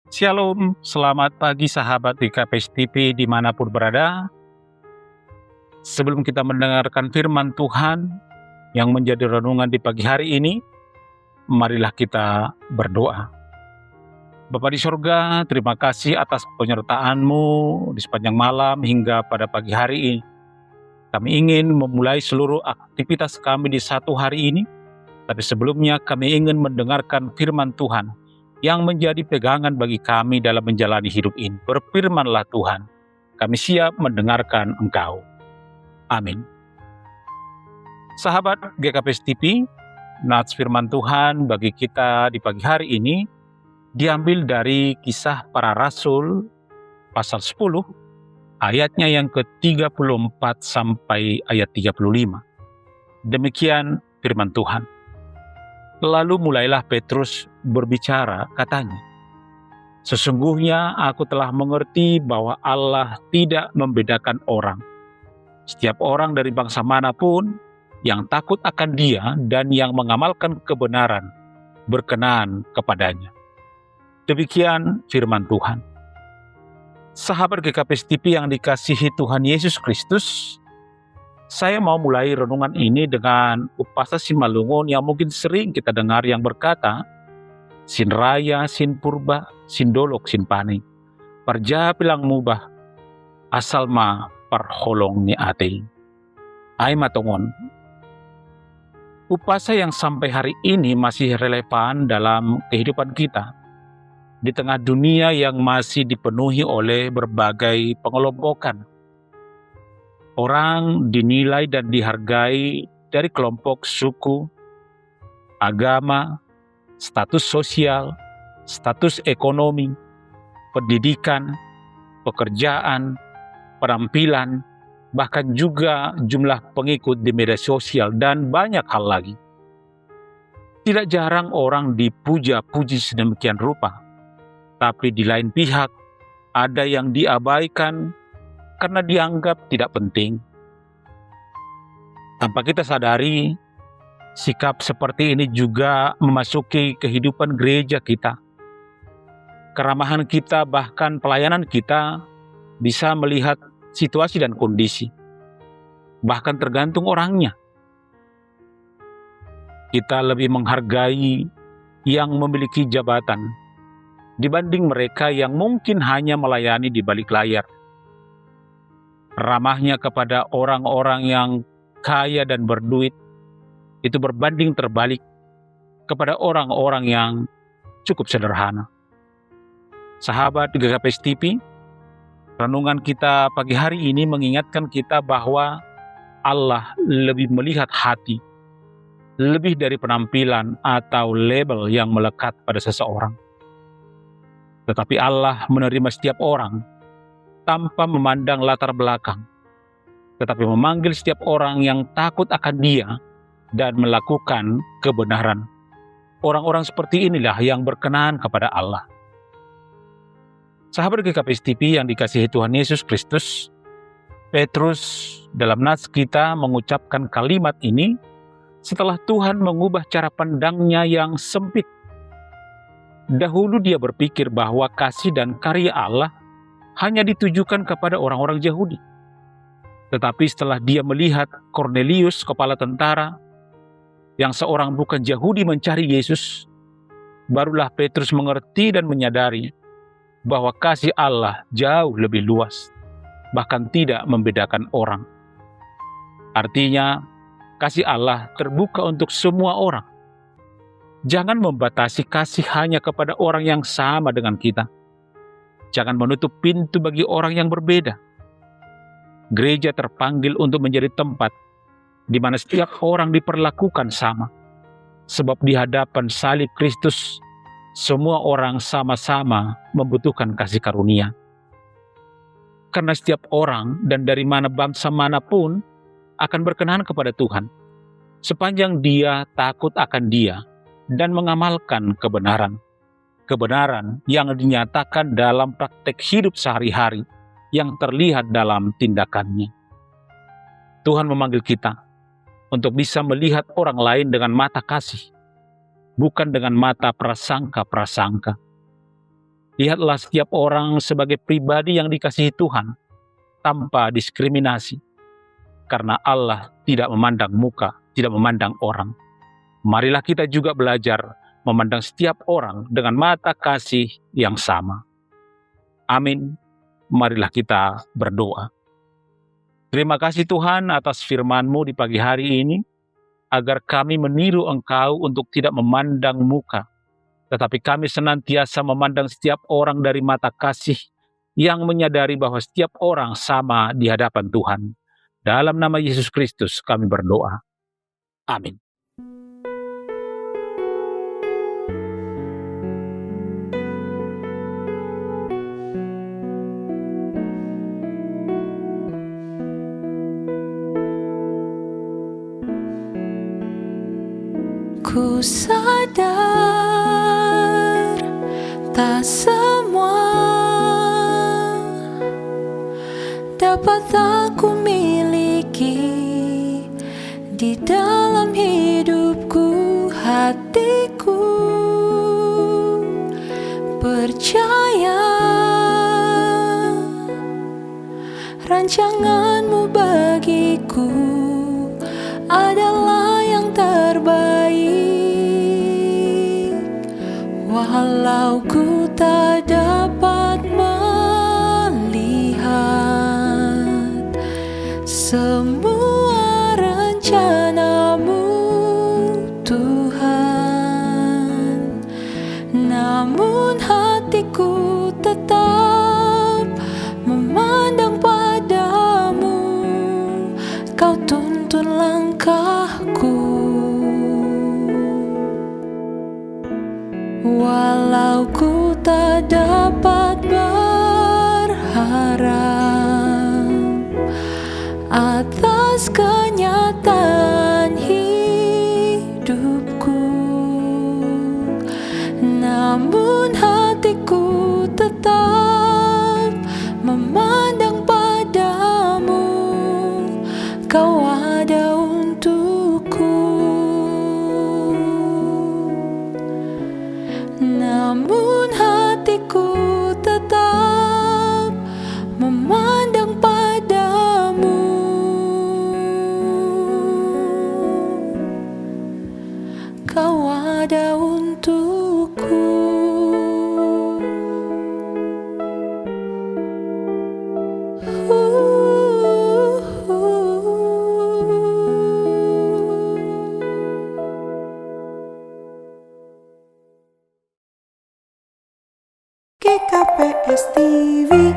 Shalom, selamat pagi sahabat DKPS TV dimanapun berada. Sebelum kita mendengarkan firman Tuhan yang menjadi renungan di pagi hari ini, marilah kita berdoa. Bapa di sorga, terima kasih atas penyertaan-Mu di sepanjang malam hingga pada pagi hari ini. Kami ingin memulai seluruh aktivitas kami di satu hari ini, tapi sebelumnya kami ingin mendengarkan firman Tuhan yang menjadi pegangan bagi kami dalam menjalani hidup ini. Berfirmanlah Tuhan, kami siap mendengarkan Engkau. Amin. Sahabat GKPS TV, nats firman Tuhan bagi kita di pagi hari ini diambil dari Kisah Para Rasul pasal 10, ayatnya yang ke-34 sampai ayat 35. Demikian firman Tuhan. Lalu mulailah Petrus berbicara, katanya, "Sesungguhnya aku telah mengerti bahwa Allah tidak membedakan orang. Setiap orang dari bangsa manapun yang takut akan Dia dan yang mengamalkan kebenaran berkenan kepadanya." Demikian firman Tuhan. Sahabat GKPS TV yang dikasihi Tuhan Yesus Kristus, saya mau mulai renungan ini dengan upasa Simalungun yang mungkin sering kita dengar yang berkata, "Sin raya, sin purba, sin dolok, sin pani. Parja pilang mubah, asal ma parholong ni ate." Ay matongon. Upasa yang sampai hari ini masih relevan dalam kehidupan kita. Di tengah dunia yang masih dipenuhi oleh berbagai pengelompokan. Orang dinilai dan dihargai dari kelompok suku, agama, status sosial, status ekonomi, pendidikan, pekerjaan, penampilan, bahkan juga jumlah pengikut di media sosial dan banyak hal lagi. Tidak jarang orang dipuja-puji sedemikian rupa, tapi di lain pihak ada yang diabaikan karena dianggap tidak penting. Tanpa kita sadari, sikap seperti ini juga memasuki kehidupan gereja kita. Keramahan kita, bahkan pelayanan kita bisa melihat situasi dan kondisi. Bahkan tergantung orangnya. Kita lebih menghargai yang memiliki jabatan dibanding mereka yang mungkin hanya melayani di balik layar. Ramahnya kepada orang-orang yang kaya dan berduit itu berbanding terbalik kepada orang-orang yang cukup sederhana. Sahabat GKPS TV, renungan kita pagi hari ini mengingatkan kita bahwa Allah lebih melihat hati, lebih dari penampilan atau label yang melekat pada seseorang. Tetapi Allah menerima setiap orang tanpa memandang latar belakang, tetapi memanggil setiap orang yang takut akan Dia dan melakukan kebenaran. Orang-orang seperti inilah yang berkenan kepada Allah. Sahabat GKPS TV yang dikasihi Tuhan Yesus Kristus, Petrus dalam nats kita mengucapkan kalimat ini setelah Tuhan mengubah cara pandangnya yang sempit. Dahulu dia berpikir bahwa kasih dan karya Allah hanya ditujukan kepada orang-orang Yahudi. Tetapi setelah dia melihat Kornelius, kepala tentara, yang seorang bukan Yahudi mencari Yesus, barulah Petrus mengerti dan menyadari bahwa kasih Allah jauh lebih luas, bahkan tidak membedakan orang. Artinya, kasih Allah terbuka untuk semua orang. Jangan membatasi kasih hanya kepada orang yang sama dengan kita. Jangan menutup pintu bagi orang yang berbeda. Gereja terpanggil untuk menjadi tempat di mana setiap orang diperlakukan sama. Sebab di hadapan salib Kristus, semua orang sama-sama membutuhkan kasih karunia. Karena setiap orang dan dari mana bangsa manapun akan berkenan kepada Tuhan, sepanjang dia takut akan Dia dan mengamalkan kebenaran. Kebenaran yang dinyatakan dalam praktek hidup sehari-hari yang terlihat dalam tindakannya. Tuhan memanggil kita untuk bisa melihat orang lain dengan mata kasih, bukan dengan mata prasangka-prasangka. Lihatlah setiap orang sebagai pribadi yang dikasihi Tuhan, tanpa diskriminasi. Karena Allah tidak memandang muka, tidak memandang orang. Marilah kita juga belajar memandang setiap orang dengan mata kasih yang sama. Amin. Marilah kita berdoa. Terima kasih Tuhan atas firman-Mu di pagi hari ini, agar kami meniru Engkau untuk tidak memandang muka, tetapi kami senantiasa memandang setiap orang dari mata kasih yang menyadari bahwa setiap orang sama di hadapan Tuhan. Dalam nama Yesus Kristus kami berdoa. Amin. Ku sadar tak semua dapat aku miliki di dalam hidupku. Hatiku percaya rancangan-Mu bagiku adalah yang terbaik. Walau ku tak dapat melihat semua rencana-Mu, Tuhan, namun hatiku tetap memandang padamu. Kau tuntun langkahku. Walau ku tak dapat berharap atas kenyataan hidupku, namun hatiku tetap memandang padamu. Kau ada untukku. Namun hatiku tetap memandang padamu. Kau ada untukku. GKPS TV.